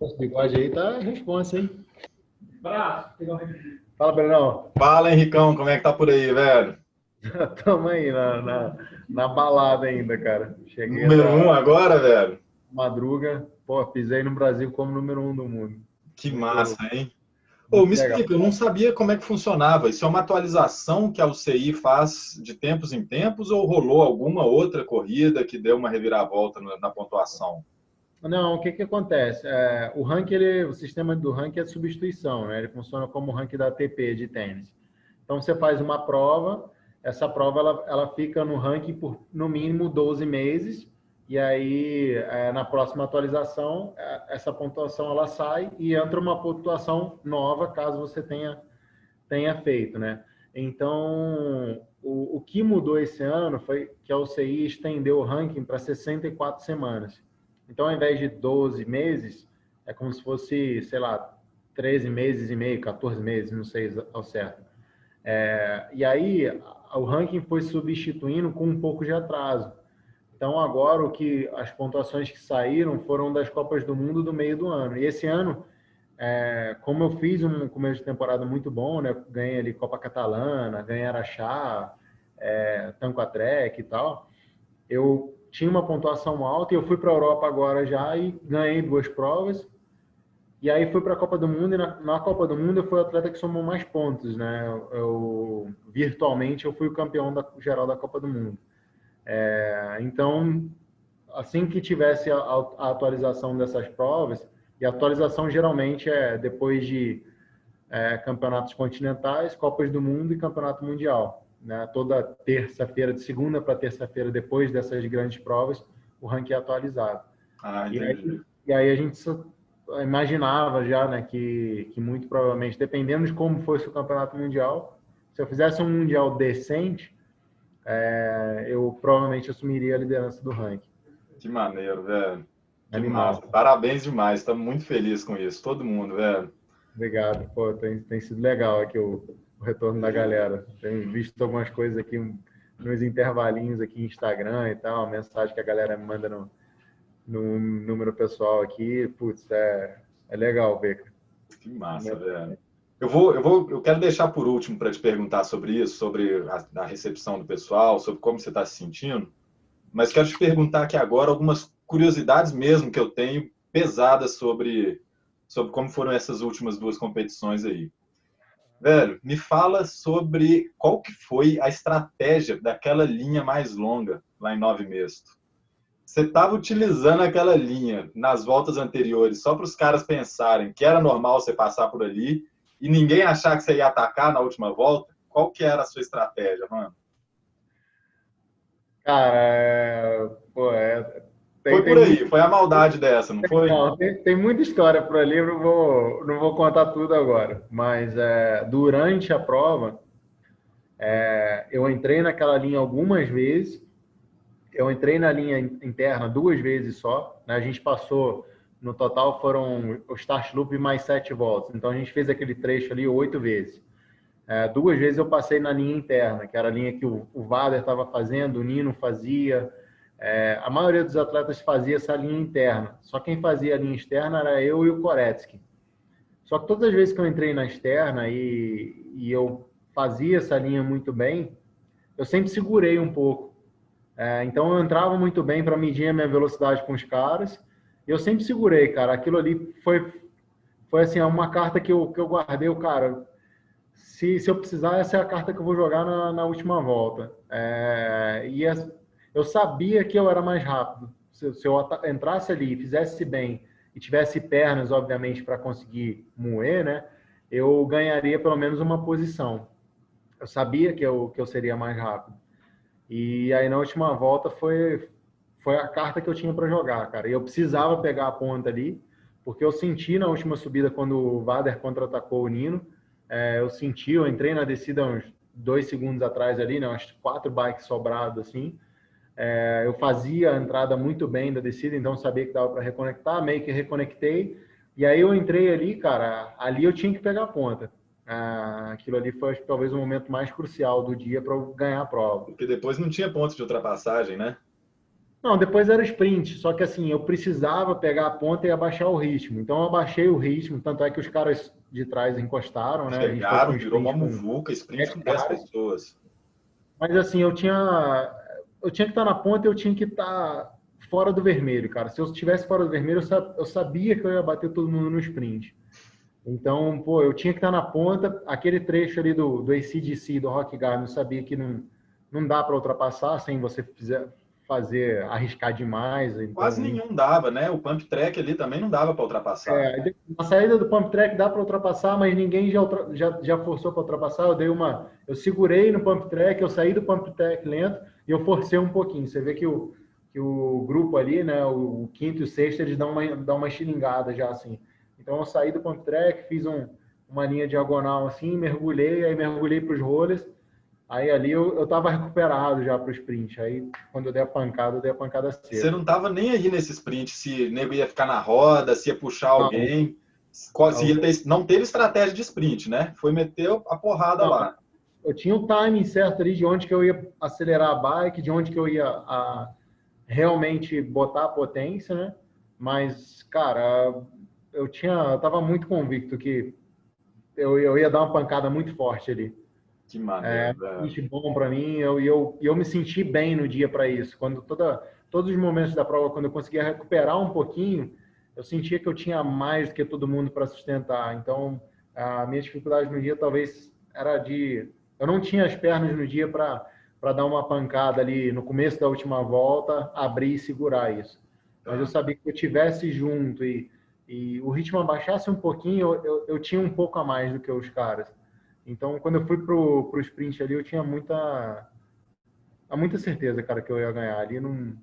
Esse bigode aí tá responsa, hein? Braço. Fala, Brenão. Fala, Henricão, como é que tá por aí, velho? Tamo aí na balada ainda, cara. Cheguei Número da um agora, velho? madruga. Pô, pisei no Brasil como número um do mundo. Que massa, Muito, hein? Ô, muito me legal. explica, eu não sabia como é que funcionava. Isso é uma atualização que a UCI faz de tempos em tempos ou rolou alguma outra corrida que deu uma reviravolta na pontuação? Não, o que que acontece? O ranking, o sistema do ranking é de substituição, né? Ele funciona como o ranking da ATP de tênis. Então, você faz uma prova, essa prova ela fica no ranking por, no mínimo, 12 meses, e aí, na próxima atualização, essa pontuação ela sai e entra uma pontuação nova, caso você tenha feito, né? Então, o que mudou esse ano foi que a UCI estendeu o ranking para 64 semanas. Então, ao invés de 12 meses, é como se fosse, sei lá, 13 meses e meio, 14 meses, não sei ao certo. E aí, o ranking foi substituindo com um pouco de atraso. Então, agora, as pontuações que saíram foram das Copas do Mundo do meio do ano. E esse ano, como eu fiz um começo de temporada muito bom, né? Ganhei ali Copa Catalana, ganhei Araxá, Tanquatrec e tal. Eu tinha uma pontuação alta e eu fui para a Europa agora já e ganhei duas provas. E aí fui para a Copa do Mundo e na Copa do Mundo eu fui o atleta que somou mais pontos, né? Virtualmente eu fui o campeão geral da Copa do Mundo. Então, assim que tivesse a atualização dessas provas, e a atualização geralmente é depois de campeonatos continentais, Copas do Mundo e Campeonato Mundial. Né? Toda terça-feira, de segunda para terça-feira, depois dessas grandes provas, o ranking é atualizado. Ah, E aí, entendi. e aí a gente imaginava já que muito provavelmente, dependendo de como fosse o Campeonato Mundial, se eu fizesse um Mundial decente, eu provavelmente assumiria a liderança do ranking. Que maneiro, velho. Que Animal. massa. Parabéns demais. Estamos muito felizes com isso. Todo mundo, velho. Obrigado. Pô, tem sido legal aqui o retorno da galera. Tenho visto algumas coisas aqui nos intervalinhos aqui em Instagram e tal, a mensagem que a galera me manda no número pessoal aqui. Putz, é legal ver. Que massa, velho. Eu quero deixar por último para te perguntar sobre isso, sobre a recepção do pessoal, sobre como você está se sentindo. Mas quero te perguntar aqui agora algumas curiosidades mesmo que eu tenho pesadas sobre como foram essas últimas duas competições aí. Velho, me fala sobre qual que foi a estratégia daquela linha mais longa lá em Nove Mesto. Você estava utilizando aquela linha nas voltas anteriores só para os caras pensarem que era normal você passar por ali e ninguém achar que você ia atacar na última volta? Qual que era a sua estratégia, mano? Cara, pô, Foi tem por muito, aí, foi a maldade dessa, não foi? não, tem muita história por ali, eu não vou contar tudo agora, mas durante a prova, eu entrei naquela linha algumas vezes. Eu entrei na linha interna duas vezes só, né? A gente passou, no total foram o start loop mais 7 voltas. Então a gente fez aquele trecho ali 8 vezes. Duas vezes eu passei na linha interna, que era a linha que o Vader estava fazendo, o Nino fazia. A maioria dos atletas fazia essa linha interna. Só quem fazia a linha externa era eu e o Koretsky. Só que todas as vezes que eu entrei na externa e eu fazia essa linha muito bem, eu sempre segurei um pouco. Então eu entrava muito bem para medir a minha velocidade com os caras. E eu sempre segurei, cara. Aquilo ali foi assim, uma carta que eu guardei, o cara. Se eu precisar, essa é a carta que eu vou jogar na última volta. Eu sabia que eu era mais rápido. Se eu entrasse ali, fizesse bem e tivesse pernas, obviamente, para conseguir moer, né? Eu ganharia pelo menos uma posição. Eu sabia que eu seria mais rápido. E aí na última volta foi a carta que eu tinha para jogar, cara. E eu precisava pegar a ponta ali, porque eu senti na última subida, quando o Vader contra-atacou o Nino, eu senti, eu entrei na descida uns 2 segundos atrás ali, né, umas 4 bikes sobradas assim. Eu fazia a entrada muito bem da descida, então sabia que dava para reconectar, meio que reconectei. E aí eu entrei ali, cara, ali eu tinha que pegar a ponta. Aquilo ali foi talvez o momento mais crucial do dia para eu ganhar a prova. Porque depois não tinha pontos de ultrapassagem, né? Não, depois era sprint, só que assim, eu precisava pegar a ponta e abaixar o ritmo. Então eu abaixei o ritmo, tanto é que os caras de trás encostaram, né? A gente foi para Chegaram, um virou uma sprint com muvuca, sprint 7 com 10 caras, pessoas. mas assim, eu tinha que estar na ponta e eu tinha que estar fora do vermelho, cara. Se eu estivesse fora do vermelho, eu sabia que eu ia bater todo mundo no sprint. Então, pô, eu tinha que estar na ponta. Aquele trecho ali do AC/DC, do Rock Garden, eu sabia que não dá para ultrapassar sem você arriscar demais. Quase Então, nenhum dava, né? O pump track ali também não dava para ultrapassar. na saída do pump track dá para ultrapassar, mas ninguém já forçou para ultrapassar. Eu segurei no pump track, eu saí do pump track lento e eu forcei um pouquinho. Você vê que o grupo ali, né, o quinto e o sexto, eles dão uma estilingada já assim. Então eu saí do pump track, fiz uma linha diagonal assim, mergulhei para os rollers. Aí ali eu estava recuperado já para o sprint. Aí quando eu dei a pancada Você seca. não estava nem aí nesse sprint, se o nego ia ficar na roda, se ia puxar Não, alguém, se ia ter, não teve estratégia de sprint, né? Foi meter a porrada não, lá. eu tinha o timing certo ali de onde que eu ia acelerar a bike, de onde que eu ia realmente botar a potência, né? Mas, cara, eu estava muito convicto que eu ia dar uma pancada muito forte ali. Que maneiro, Um velho. sprint bom para mim, eu me senti bem no dia para isso. Todos os momentos da prova, quando eu conseguia recuperar um pouquinho, eu sentia que eu tinha mais do que todo mundo para sustentar. Então, a minha dificuldade no dia talvez era eu não tinha as pernas no dia para dar uma pancada ali no começo da última volta, abrir e segurar isso. Mas eu Tá. sabia que se eu tivesse junto e o ritmo abaixasse um pouquinho, eu tinha um pouco a mais do que os caras. Então, quando eu fui pro sprint ali, eu tinha muita certeza, cara, que eu ia ganhar. Ali não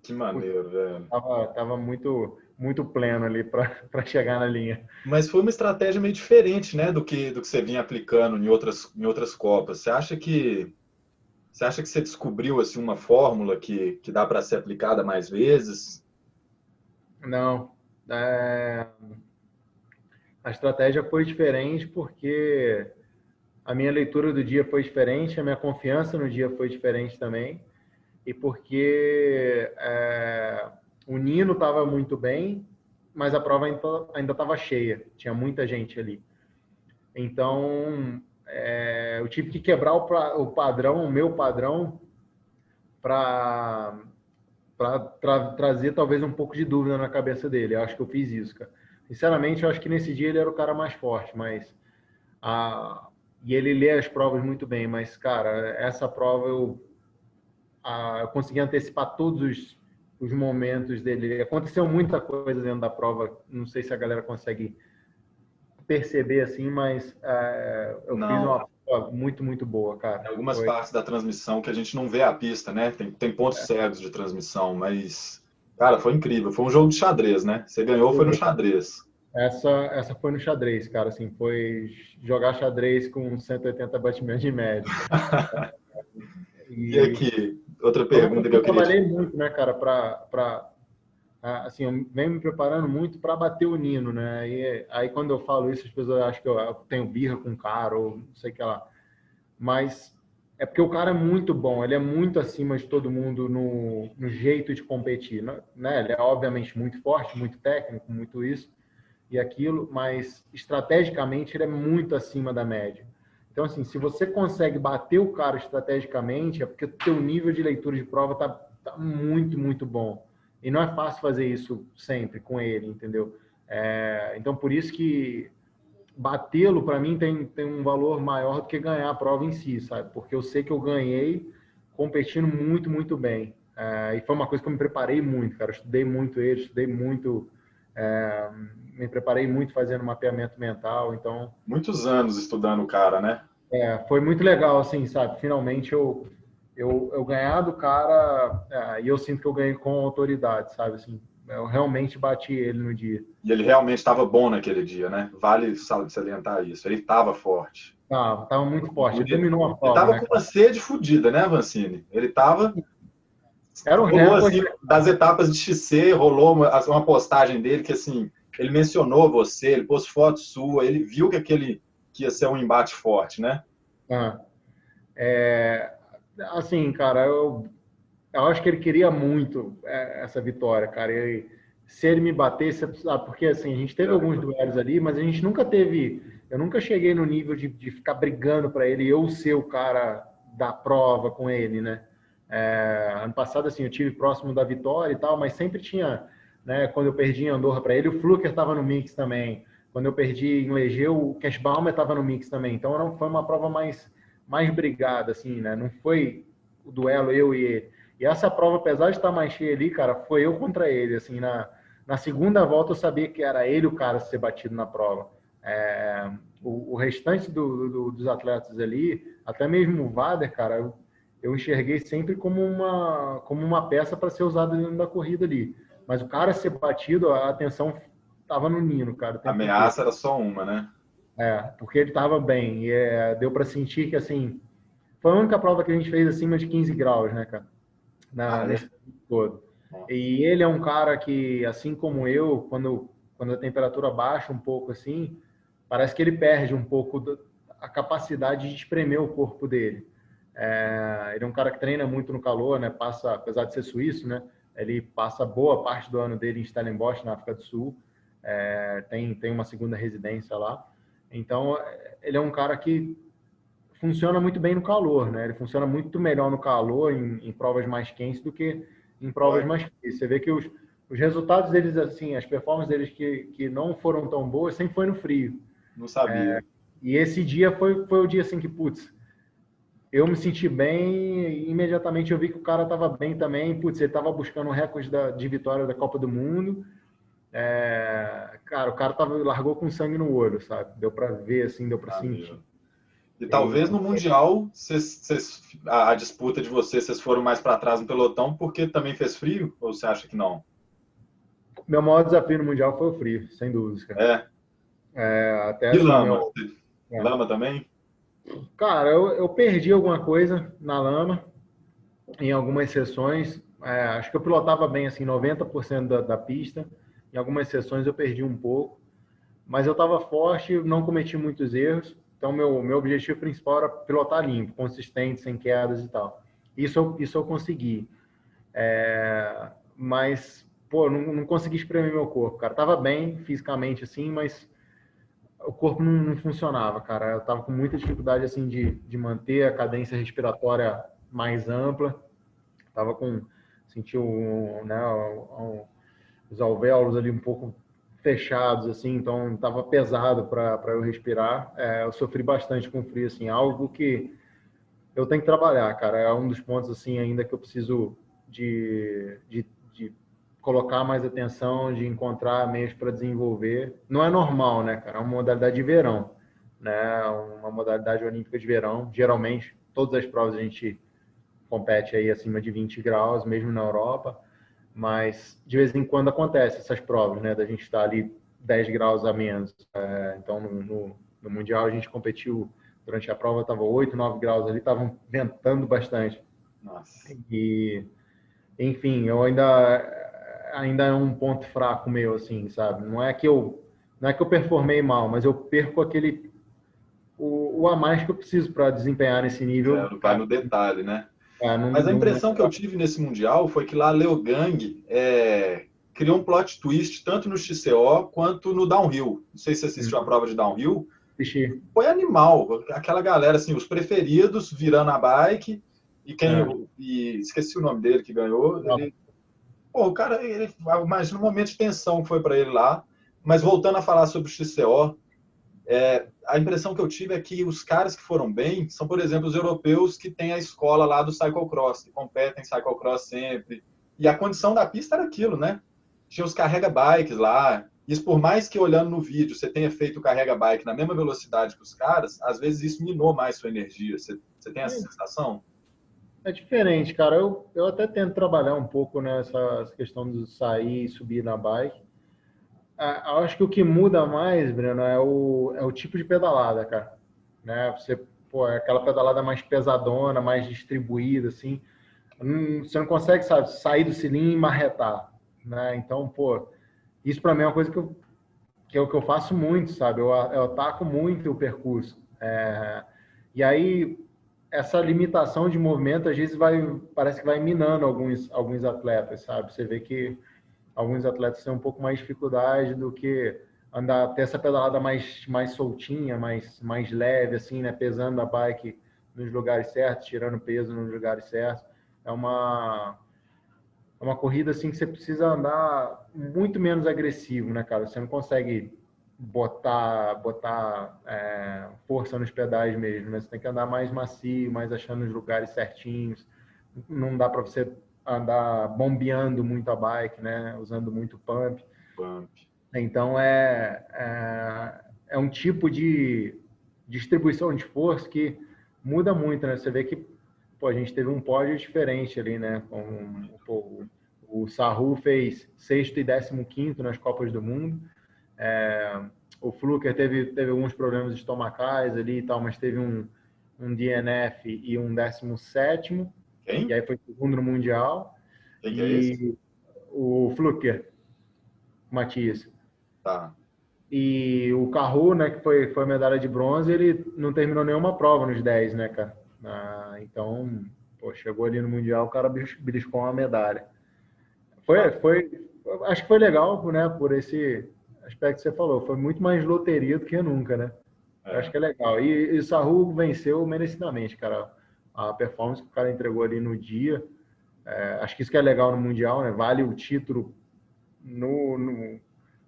Que maneiro, velho. tava muito muito pleno ali para chegar na linha. Mas foi uma estratégia meio diferente, né, do que você vinha aplicando em outras Copas. Você acha que você descobriu assim uma fórmula que dá para ser aplicada mais vezes? Não, é, a estratégia foi diferente porque a minha leitura do dia foi diferente, a minha confiança no dia foi diferente também, e porque o Nino estava muito bem, mas a prova ainda estava cheia, tinha muita gente ali. Então, eu tive que quebrar o padrão, o meu padrão, para trazer talvez um pouco de dúvida na cabeça dele. Eu acho que eu fiz isso, cara. Sinceramente, eu acho que nesse dia ele era o cara mais forte, mas e ele lê as provas muito bem, mas, cara, essa prova eu consegui antecipar todos os momentos dele. Aconteceu muita coisa dentro da prova, não sei se a galera consegue perceber assim, mas eu fiz Não. uma prova muito, muito boa, Tem cara. algumas partes da transmissão que a gente não vê a pista, né? Tem pontos cegos de transmissão, mas, cara, foi incrível. Foi um jogo de xadrez, né? Você ganhou, foi no xadrez. Essa foi no xadrez, cara, assim, foi jogar xadrez com 180 batimentos de média. E E aqui, outra foi uma pergunta coisa que que eu eu queria te... trabalhei muito, né, cara, assim, eu venho me preparando muito para bater o Nino, né? E aí quando eu falo isso, as pessoas acham que eu tenho birra com o cara ou não sei o que lá. Mas é porque o cara é muito bom, ele é muito acima de todo mundo no jeito de competir, né? Ele é obviamente muito forte, muito técnico, muito isso e aquilo, mas estrategicamente ele é muito acima da média. Então, assim, se você consegue bater o cara estrategicamente, é porque o teu nível de leitura de prova tá muito, muito bom. E não é fácil fazer isso sempre com ele, entendeu? Então, por isso que batê-lo, para mim, tem um valor maior do que ganhar a prova em si, sabe? Porque eu sei que eu ganhei competindo muito, muito bem. E foi uma coisa que eu me preparei muito, cara. Eu estudei muito ele, estudei muito, é, me preparei muito fazendo mapeamento mental. Então, Muitos anos estudando o cara, né? foi muito legal, assim, sabe? Finalmente eu ganhar do cara, e eu sinto que eu ganhei com autoridade, sabe? Assim, eu realmente bati ele no dia. E ele realmente estava bom naquele dia, né? Vale salientar isso. Ele estava forte. Tava muito forte. Ele Ele dominou a prova, estava né, com uma cara? sede fodida, né, Vancini? Ele estava... Era um Rolou, assim, recorde. das etapas de XC, rolou uma postagem dele que, assim, ele mencionou você, ele pôs foto sua, ele viu que ia ser um embate forte, né? Ah, é, assim, cara, eu acho que ele queria muito essa vitória, cara. Se ele me batesse, porque assim, a gente teve alguns duelos ali, mas a gente nunca teve. Eu nunca cheguei no nível de ficar brigando para ele, eu ser o cara da prova com ele, né? Ano passado, assim, eu tive próximo da vitória e tal, mas sempre tinha, né? Quando eu perdi em Andorra para ele, o Fluker estava no mix também. Quando eu perdi em Legeu, o Cash Baumer estava no mix também. Então, não foi uma prova mais brigada, assim, né? Não foi o duelo eu e ele. E essa prova, apesar de estar mais cheia ali, cara, foi eu contra ele, assim, na segunda volta eu sabia que era ele o cara a ser batido na prova. O restante dos atletas ali, até mesmo o Vader, cara, eu enxerguei sempre como uma peça para ser usada dentro da corrida ali. Mas o cara ser batido, a atenção estava no Nino, cara, o A tempo inteiro. ameaça era só uma, né? Porque ele estava bem. E deu para sentir que, assim, foi a única prova que a gente fez acima de 15 graus, né, cara? Nesse período todo. E ele é um cara que, assim como eu, quando a temperatura baixa um pouco assim, parece que ele perde um pouco a capacidade de espremer o corpo dele. Ele é um cara que treina muito no calor, né? Passa, apesar de ser suíço, né? Ele passa boa parte do ano dele em Stellenbosch, na África do Sul. Tem uma segunda residência lá. Então, ele é um cara que funciona muito bem no calor, né? Ele funciona muito melhor no calor, em provas mais quentes, do que em provas mais frias. Você vê que os resultados deles, assim, as performances deles que não foram tão boas, sempre foi no frio. Não sabia. E esse dia foi o dia, assim, que, putz, eu me senti bem e imediatamente eu vi que o cara estava bem também. Putz, ele estava buscando um recorde de vitória da Copa do Mundo. Cara, o cara largou com sangue no olho, sabe? Deu para ver, assim, deu para sentir. E talvez no Mundial a disputa de vocês foram mais para trás no pelotão porque também fez frio? Ou você acha que não? Meu maior desafio no Mundial foi o frio, sem dúvida, cara. Até E assim, lama? Lama também? Cara, eu perdi alguma coisa na lama em algumas sessões. Acho que eu pilotava bem, assim, 90% da pista. Em algumas sessões eu perdi um pouco. Mas eu estava forte, não cometi muitos erros. Então, meu objetivo principal era pilotar limpo, consistente, sem quedas e tal. Isso eu consegui. Mas, pô, não consegui espremer meu corpo, cara. Tava bem fisicamente, assim, mas o corpo não funcionava, cara. Eu tava com muita dificuldade, assim, de manter a cadência respiratória mais ampla. Tava senti né, os alvéolos ali um pouco fechados, assim, então estava pesado para eu respirar. Eu sofri bastante com frio, assim, algo que eu tenho que trabalhar, cara. É um dos pontos, assim, ainda que eu preciso de colocar mais atenção, de encontrar meios para desenvolver. Não é normal, né, cara? É uma modalidade de verão, né? Uma modalidade olímpica de verão. Geralmente, todas as provas a gente compete aí acima de 20 graus, mesmo na Europa, mas de vez em quando acontece essas provas, né, da gente estar ali 10 graus a menos. Então, no Mundial, a gente competiu, durante a prova estava 8, 9 graus ali, estavam ventando bastante. Nossa. E, enfim, eu ainda é um ponto fraco meu, assim, sabe? Não é que eu performei mal, mas eu perco o a mais que eu preciso para desempenhar nesse nível. Vai no detalhe, né? Não, Mas a impressão que eu tive nesse Mundial foi que lá a Leogang criou um plot twist tanto no XCO quanto no downhill. Não sei se você assistiu a prova de downhill. Assistir. Foi animal. Aquela galera, assim, os preferidos virando a bike e esqueci o nome dele que ganhou. O cara, imagina o momento de tensão que foi para ele lá. Mas voltando a falar sobre o XCO, a impressão que eu tive é que os caras que foram bem são, por exemplo, os europeus que têm a escola lá do cyclocross, que competem cyclocross sempre. E a condição da pista era aquilo, né? Tinha os carrega-bikes lá. Isso, por mais que olhando no vídeo você tenha feito o carrega-bike na mesma velocidade que os caras, às vezes isso minou mais sua energia. Você tem essa sensação? É diferente, cara. Eu até tento trabalhar um pouco nessa questão de sair e subir na bike. Eu acho que o que muda mais, Breno, é o tipo de pedalada, cara. Né? É aquela pedalada mais pesadona, mais distribuída, assim. Você não consegue, sabe, sair do cilindro e marretar, né? Então, isso para mim é uma coisa que eu faço muito, sabe? Eu ataco muito o percurso. E aí, essa limitação de movimento, às vezes, parece que vai minando alguns atletas, sabe? Você vê que alguns atletas têm um pouco mais de dificuldade do que ter essa pedalada mais soltinha, mais leve, assim, né? Pesando a bike nos lugares certos, tirando peso nos lugares certos. É uma corrida, assim, que você precisa andar muito menos agressivo, né, cara? Você não consegue botar força nos pedais mesmo, né? Você tem que andar mais macio, mais achando os lugares certinhos. Não dá para você andar bombeando muito a bike, né? Usando muito pump. Pump. Então, é um tipo de distribuição de força que muda muito, né? Você vê que pô, a gente teve um pódio diferente ali, né? O Sarru fez sexto e 15º nas Copas do Mundo. O Fluker teve alguns problemas estomacais ali e tal, mas teve um DNF e um 17º. Quem? E aí foi segundo no Mundial. Quem que é esse? O Fluker, Matias. Tá. E o Carro, né, que foi medalha de bronze, ele não terminou nenhuma prova nos 10, né, cara? Então, pô, chegou ali no Mundial, o cara beliscou uma medalha. Acho que foi legal, né, por esse aspecto que você falou. Foi muito mais loteria do que nunca, né? Eu acho que é legal. E o Sarru venceu merecidamente, cara. A performance que o cara entregou ali no dia. Acho que isso que é legal no Mundial, né? Vale o título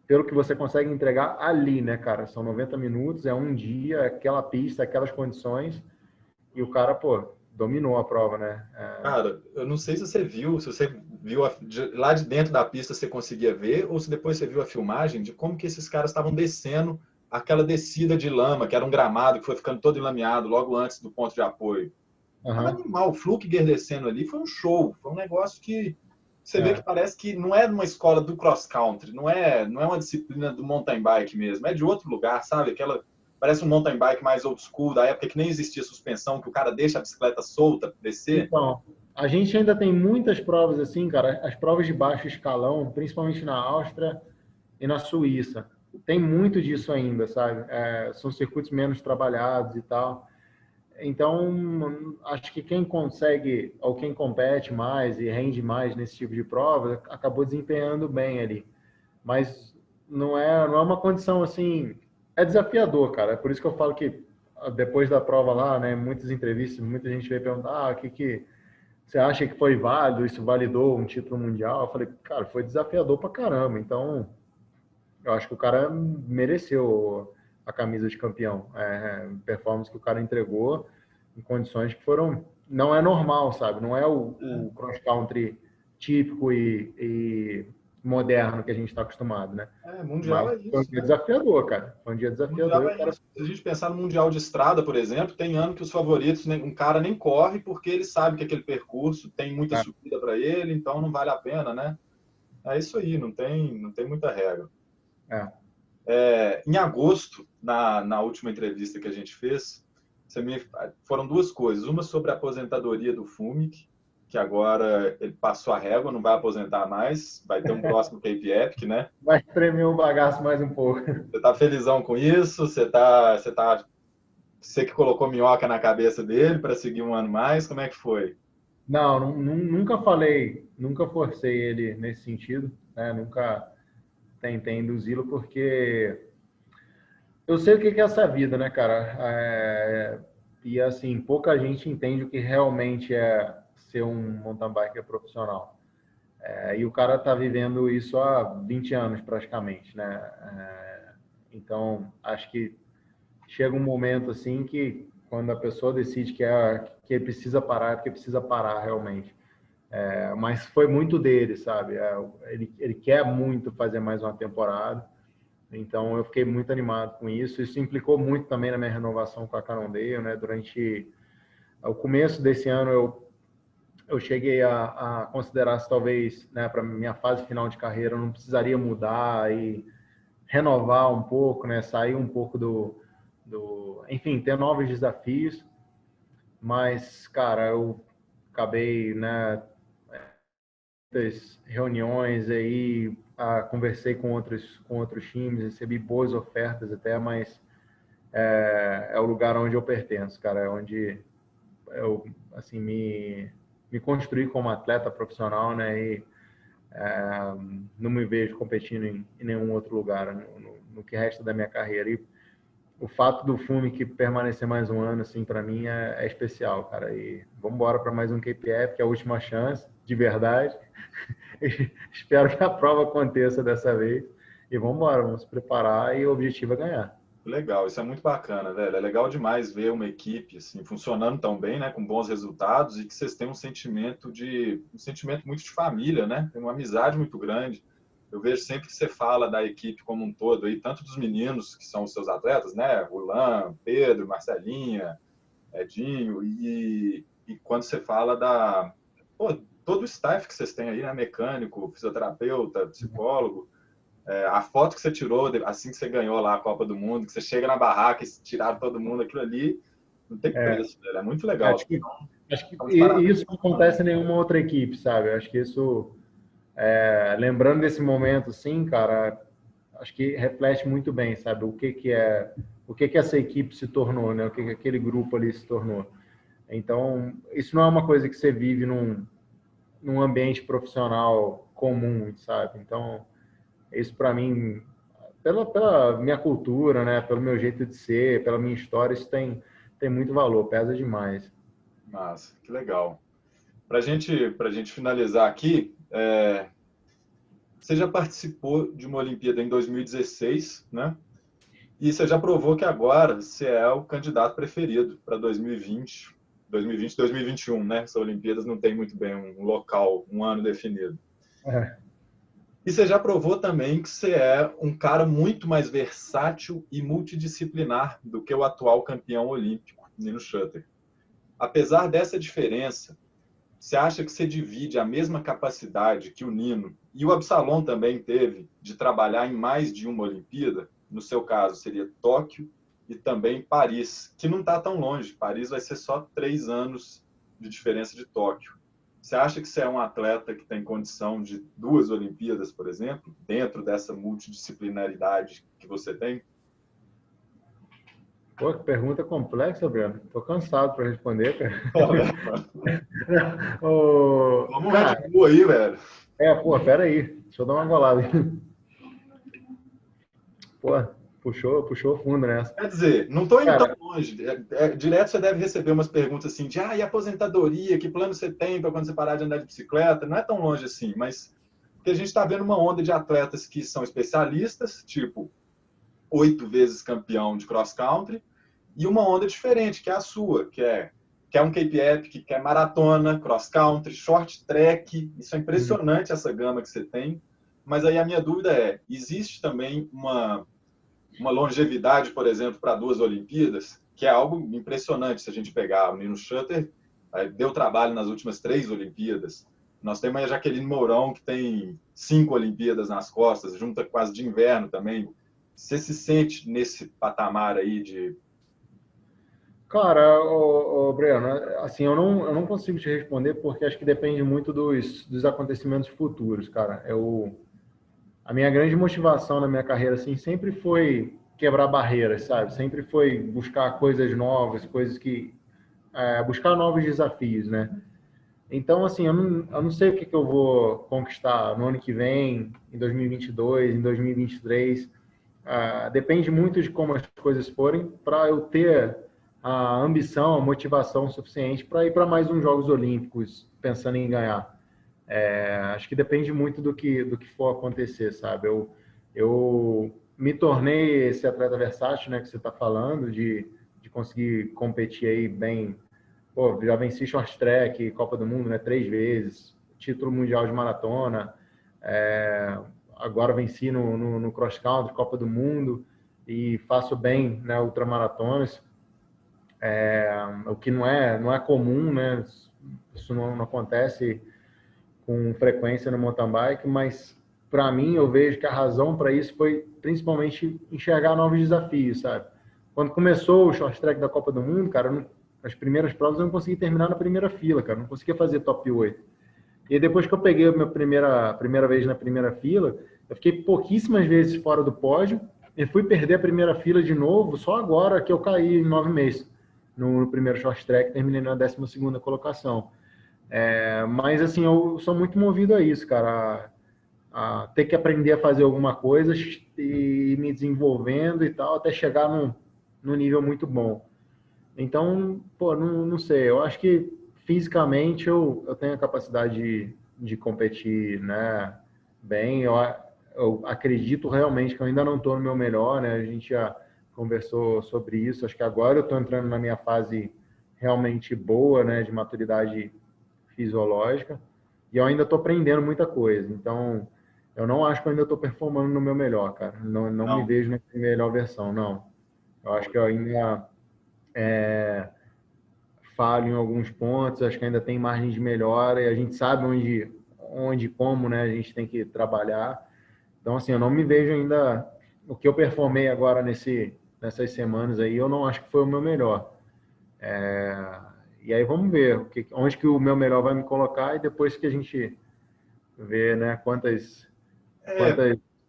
pelo que você consegue entregar ali, né, cara? São 90 minutos, é um dia, aquela pista, aquelas condições, e o cara, pô, dominou a prova, né? Cara, eu não sei se você viu lá de dentro da pista você conseguia ver, ou se depois você viu a filmagem de como que esses caras estavam descendo aquela descida de lama, que era um gramado que foi ficando todo enlameado logo antes do ponto de apoio. Tava animal, o Flukiger descendo ali foi um show, foi um negócio que você vê que parece que não é uma escola do cross country, não é uma disciplina do mountain bike mesmo, é de outro lugar, sabe? Parece um mountain bike mais old school, da época que nem existia suspensão, que o cara deixa a bicicleta solta para descer. Então, a gente ainda tem muitas provas assim, cara, as provas de baixo escalão, principalmente na Áustria e na Suíça. Tem muito disso ainda, sabe? São circuitos menos trabalhados e tal. Então, acho que quem consegue, ou quem compete mais e rende mais nesse tipo de prova, acabou desempenhando bem ali. Mas não é uma condição assim. É desafiador, cara. É por isso que eu falo que depois da prova lá, né, muitas entrevistas, muita gente veio perguntar: o que você acha que foi válido? Isso validou um título mundial? Eu falei, cara, foi desafiador pra caramba. Então, eu acho que o cara mereceu a camisa de campeão. Performance que o cara entregou em condições que foram. Não é normal, sabe? Não é o cross-country típico e moderno que a gente está acostumado, né? Mundial Mas é foi um isso, dia né? desafiador, cara. Foi um dia desafiador. Mundial é isso. Se a gente pensar no Mundial de Estrada, por exemplo, tem ano que os favoritos, um cara nem corre porque ele sabe que aquele percurso tem muita subida para ele, então não vale a pena, né? É isso aí, não tem muita regra. Em agosto, na última entrevista que a gente fez, foram duas coisas. Uma sobre a aposentadoria do Fumik, que agora ele passou a régua, não vai aposentar mais, vai ter um próximo Cape Epic, né? Vai espremer o bagaço mais um pouco. Você tá felizão com isso? Você que colocou minhoca na cabeça dele para seguir um ano mais? Como é que foi? Não, nunca nunca forcei ele nesse sentido, né? Nunca tentei induzi-lo, porque eu sei o que é essa vida, né, cara? E assim, pouca gente entende o que realmente é ser um mountain biker profissional. E o cara tá vivendo isso há 20 anos praticamente, né? Então, acho que chega um momento assim que quando a pessoa decide que precisa parar, é porque precisa parar realmente. Mas foi muito dele, sabe? Ele quer muito fazer mais uma temporada. Então, eu fiquei muito animado com isso. Isso implicou muito também na minha renovação com a Cannondale, né? Durante o começo desse ano, eu cheguei a considerar se talvez, né, para minha fase final de carreira, eu não precisaria mudar e renovar um pouco, né? Sair um pouco enfim, ter novos desafios. Mas, cara, eu acabei, né, muitas reuniões aí, conversei com outros times, recebi boas ofertas até, mas é o lugar onde eu pertenço, cara, é onde eu assim, me construí como atleta profissional, né? E não me vejo competindo em nenhum outro lugar no que resta da minha carreira. E o fato do FUMIC permanecer mais um ano, assim, para mim é especial, cara. E vamos embora para mais um KPF, que é a última chance, de verdade. Espero que a prova aconteça dessa vez. E vamos embora, vamos se preparar e o objetivo é ganhar. Legal, isso é muito bacana, velho. É legal demais ver uma equipe assim funcionando tão bem, né, com bons resultados e que vocês têm um sentimento muito de família, né? Tem uma amizade muito grande. Eu vejo sempre que você fala da equipe como um todo, aí, tanto dos meninos que são os seus atletas, né, Roland, Pedro, Marcelinha, Edinho, e quando você fala todo o staff que vocês têm aí, né, mecânico, fisioterapeuta, psicólogo. A foto que você tirou assim que você ganhou lá a Copa do Mundo, que você chega na barraca e tiraram todo mundo, aquilo ali não tem preço, velho. É muito legal. Acho que isso não acontece em nenhuma outra equipe, sabe? Acho que isso, lembrando desse momento, sim, cara, acho que reflete muito bem, sabe? O que essa equipe se tornou, né? O que aquele grupo ali se tornou. Então, isso não é uma coisa que você vive num ambiente profissional comum, sabe? Então, isso para mim, pela minha cultura, né? Pelo meu jeito de ser, pela minha história, isso tem muito valor, pesa demais. Massa, que legal. Para gente finalizar aqui, você já participou de uma Olimpíada em 2016, né? E você já provou que agora você é o candidato preferido para 2020, 2021, né? Essas Olimpíadas não tem muito bem um local, um ano definido. E você já provou também que você é um cara muito mais versátil e multidisciplinar do que o atual campeão olímpico, Nino Schurter. Apesar dessa diferença, você acha que você divide a mesma capacidade que o Nino e o Absalom também teve de trabalhar em mais de uma Olimpíada? No seu caso, seria Tóquio e também Paris, que não está tão longe. Paris vai ser só 3 anos de diferença de Tóquio. Você acha que você é um atleta que tem condição de 2 Olimpíadas, por exemplo, dentro dessa multidisciplinaridade que você tem? Pô, que pergunta complexa, Breno. Tô cansado para responder, cara. Vamos lá de boa aí, velho. Pera aí. Deixa eu dar uma golada. Pô, puxou fundo nessa. Quer dizer, não estou indo tão longe. Direto você deve receber umas perguntas assim de e aposentadoria, que plano você tem para quando você parar de andar de bicicleta? Não é tão longe assim, mas porque a gente está vendo uma onda de atletas que são especialistas, tipo 8 vezes campeão de cross-country, e uma onda diferente, que é a sua, que é um KPF, que quer maratona, cross-country, short track. Isso é impressionante, essa gama que você tem. Mas aí a minha dúvida é, existe também uma longevidade, por exemplo, para 2 Olimpíadas, que é algo impressionante se a gente pegar o Nino Schurter, deu trabalho nas últimas 3 Olimpíadas. Nós temos a Jaqueline Mourão, que tem 5 Olimpíadas nas costas, junta com as de inverno também. Você se sente nesse patamar aí de... Cara, Breno, assim, eu não consigo te responder porque acho que depende muito dos acontecimentos futuros, cara. A minha grande motivação na minha carreira, assim, sempre foi quebrar barreiras, sabe? Sempre foi buscar coisas novas, buscar novos desafios, né? Então, assim, eu não sei o que eu vou conquistar no ano que vem, em 2022, em 2023. Depende muito de como as coisas forem para eu ter a ambição, a motivação suficiente para ir para mais uns Jogos Olímpicos, pensando em ganhar. Acho que depende muito do que for acontecer, sabe? Eu me tornei esse atleta versátil, né, que você está falando, de conseguir competir aí bem. Pô, já venci short track, Copa do Mundo, né, 3 vezes, título mundial de maratona, agora venci no cross country, Copa do Mundo, e faço bem, né, ultramaratonas, o que não é comum, né? Isso não acontece com frequência no mountain bike, mas para mim eu vejo que a razão para isso foi principalmente enxergar novos desafios, sabe? Quando começou o short track da Copa do Mundo, cara, as primeiras provas eu não consegui terminar na primeira fila, cara, não conseguia fazer top 8. E depois que eu peguei a minha primeira vez na primeira fila, eu fiquei pouquíssimas vezes fora do pódio e fui perder a primeira fila de novo só agora que eu caí em 9 meses. no primeiro short track, terminei na 12ª colocação. Mas, assim, eu sou muito movido a isso, cara, a ter que aprender a fazer alguma coisa e me desenvolvendo e tal, até chegar num nível muito bom. Então, pô, não sei, eu acho que fisicamente eu tenho a capacidade de competir, né, bem, eu acredito realmente que eu ainda não estou no meu melhor, né, a gente já conversou sobre isso, acho que agora eu estou entrando na minha fase realmente boa, né, de maturidade fisiológica, e eu ainda estou aprendendo muita coisa, então eu não acho que eu ainda estou performando no meu melhor, cara, não me Não. vejo na minha melhor versão, não. Eu acho que eu ainda falho em alguns pontos, acho que ainda tem margem de melhora e a gente sabe onde e como, né, a gente tem que trabalhar. Então, assim, eu não me vejo ainda... O que eu performei agora nessas semanas aí, eu não acho que foi o meu melhor. E aí vamos ver onde que o meu melhor vai me colocar e depois que a gente vê, né, É, quantas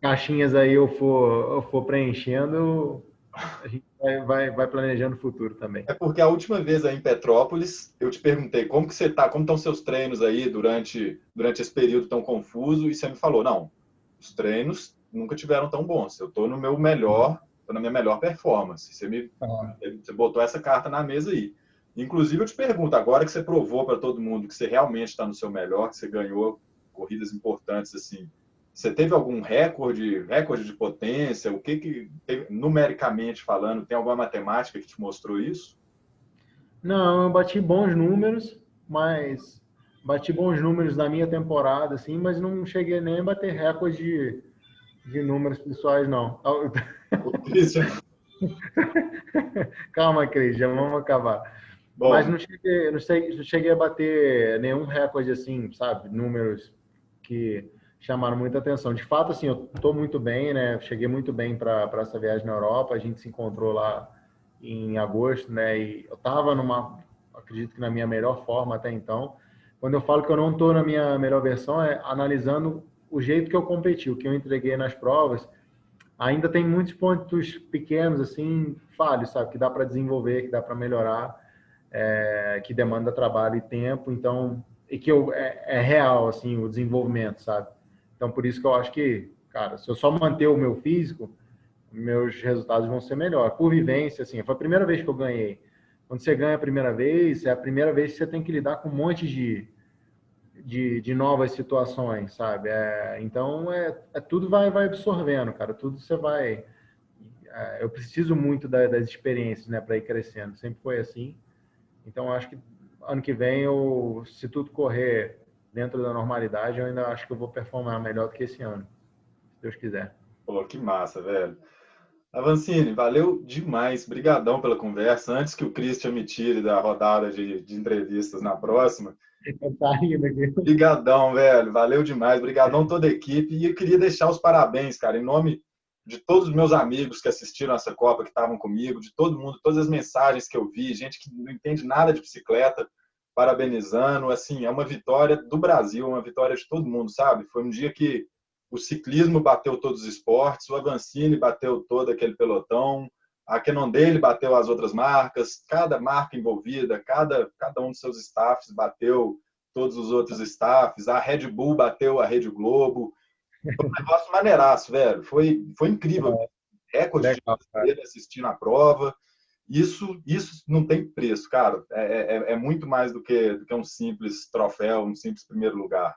caixinhas aí eu for preenchendo, a gente vai planejando o futuro também. é porque a última vez aí em Petrópolis, eu te perguntei como que você tá, como estão seus treinos aí durante esse período tão confuso, e você me falou, não, os treinos nunca tiveram tão bons. Eu estou no meu melhor, estou na minha melhor performance. Você botou essa carta na mesa aí. Inclusive, eu te pergunto, agora que você provou para todo mundo que você realmente está no seu melhor, que você ganhou corridas importantes assim, você teve algum recorde de potência? O que numericamente falando, tem alguma matemática que te mostrou isso? Não, eu bati bons números, mas bati bons números na minha temporada, assim, mas não cheguei nem a bater recorde de números pessoais, não. O Christian, Calma, Cris, já vamos acabar. Mas bom, não cheguei a bater nenhum recorde, assim, sabe? Números que chamaram muita atenção. De fato, assim, eu estou muito bem, né? Cheguei muito bem para essa viagem na Europa. A gente se encontrou lá em agosto, né? E eu estava acredito que na minha melhor forma até então. Quando eu falo que eu não estou na minha melhor versão, é analisando o jeito que eu competi, o que eu entreguei nas provas. Ainda tem muitos pontos pequenos, assim, falhos, sabe? Que dá para desenvolver, que dá para melhorar, que demanda trabalho e tempo, então, e que é real, assim, o desenvolvimento, sabe? Então, por isso que eu acho que, cara, se eu só manter o meu físico, meus resultados vão ser melhores. Por vivência, assim, foi a primeira vez que eu ganhei. Quando você ganha a primeira vez, é a primeira vez que você tem que lidar com um monte de novas situações, sabe? Então, tudo vai absorvendo, cara. Tudo você vai... eu preciso muito das experiências, né, para ir crescendo. Sempre foi assim. Então, acho que ano que vem, se tudo correr dentro da normalidade, eu ainda acho que eu vou performar melhor do que esse ano, se Deus quiser. pô, que massa, velho. Avancini, valeu demais. Brigadão pela conversa. Antes que o Christian me tire da rodada de entrevistas na próxima, Tá rindo aqui. brigadão, velho. Valeu demais. Brigadão toda a equipe. E eu queria deixar os parabéns, cara, em nome de todos os meus amigos que assistiram essa Copa, que estavam comigo, de todo mundo, todas as mensagens que eu vi, gente que não entende nada de bicicleta, parabenizando. Assim, é uma vitória do Brasil, uma vitória de todo mundo, sabe? Foi um dia que o ciclismo bateu todos os esportes, o Avancini bateu todo aquele pelotão, a Cannondale bateu as outras marcas, cada marca envolvida, cada um dos seus staffs bateu todos os outros staffs, a Red Bull bateu a Rede Globo. Foi um negócio maneiraço, velho. Foi incrível. Recorde de Legal, cara. brasileiro assistindo a prova. Isso não tem preço, cara. É muito mais do que um simples troféu, um simples primeiro lugar.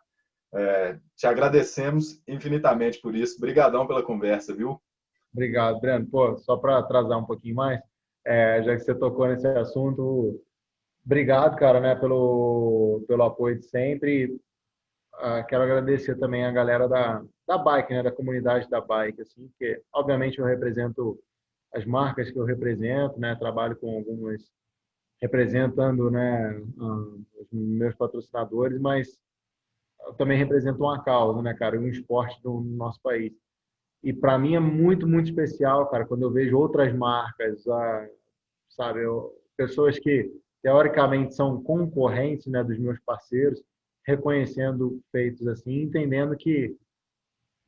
Te agradecemos infinitamente por isso. Obrigadão pela conversa, viu? Obrigado, Breno. Pô, só para atrasar um pouquinho mais, já que você tocou nesse assunto, obrigado, cara, né, pelo apoio de sempre. Quero agradecer também a galera da bike, né, da comunidade da bike, assim, porque obviamente eu represento as marcas que eu represento, né, trabalho com algumas representando, né, os meus patrocinadores, mas eu também represento uma causa, né, cara, um esporte do nosso país. E para mim é muito, muito especial, cara, quando eu vejo outras marcas, sabe, pessoas que teoricamente são concorrentes, né, dos meus parceiros, reconhecendo feitos assim, entendendo que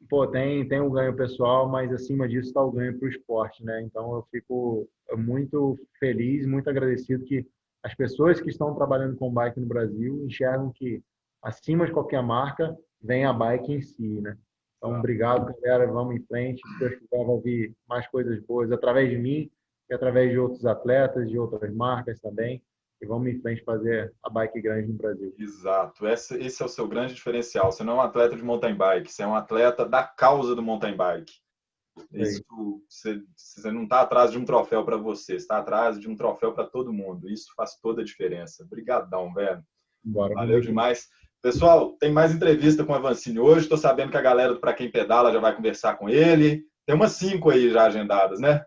Pô, tem o ganho pessoal, mas acima disso está o ganho para o esporte, né? Então eu fico muito feliz, muito agradecido que as pessoas que estão trabalhando com bike no Brasil enxergam que acima de qualquer marca vem a bike em si, né? Então, obrigado, galera. Vamos em frente. Se Deus quiser, vai vir mais coisas boas através de mim e através de outros atletas, de outras marcas também. E vamos em frente fazer a bike grande no Brasil. Exato, esse é o seu grande diferencial. Você não é um atleta de mountain bike, você é um atleta da causa do mountain bike. Isso, você não está atrás de um troféu para você, está atrás de um troféu para todo mundo. Isso faz toda a diferença. Obrigadão, velho. Bora, Valeu demais. Pessoal, tem mais entrevista com o Avancini hoje. Estou sabendo que a galera do Pra Quem Pedala já vai conversar com ele. Tem umas 5 aí já agendadas, né?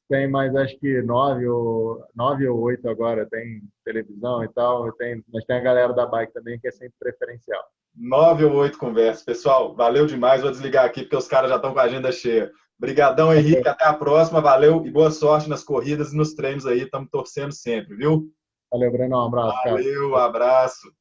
Tem mais, acho que 9 ou 8 agora, tem televisão e tal, mas tem a galera da bike também, que é sempre preferencial. 9 ou 8 conversas. Pessoal, valeu demais. Vou desligar aqui porque os caras já estão com a agenda cheia. Obrigadão, Henrique. Até a próxima. Valeu e boa sorte nas corridas e nos treinos aí. Estamos torcendo sempre, viu? Valeu, Breno. Um abraço, cara. Valeu, abraço.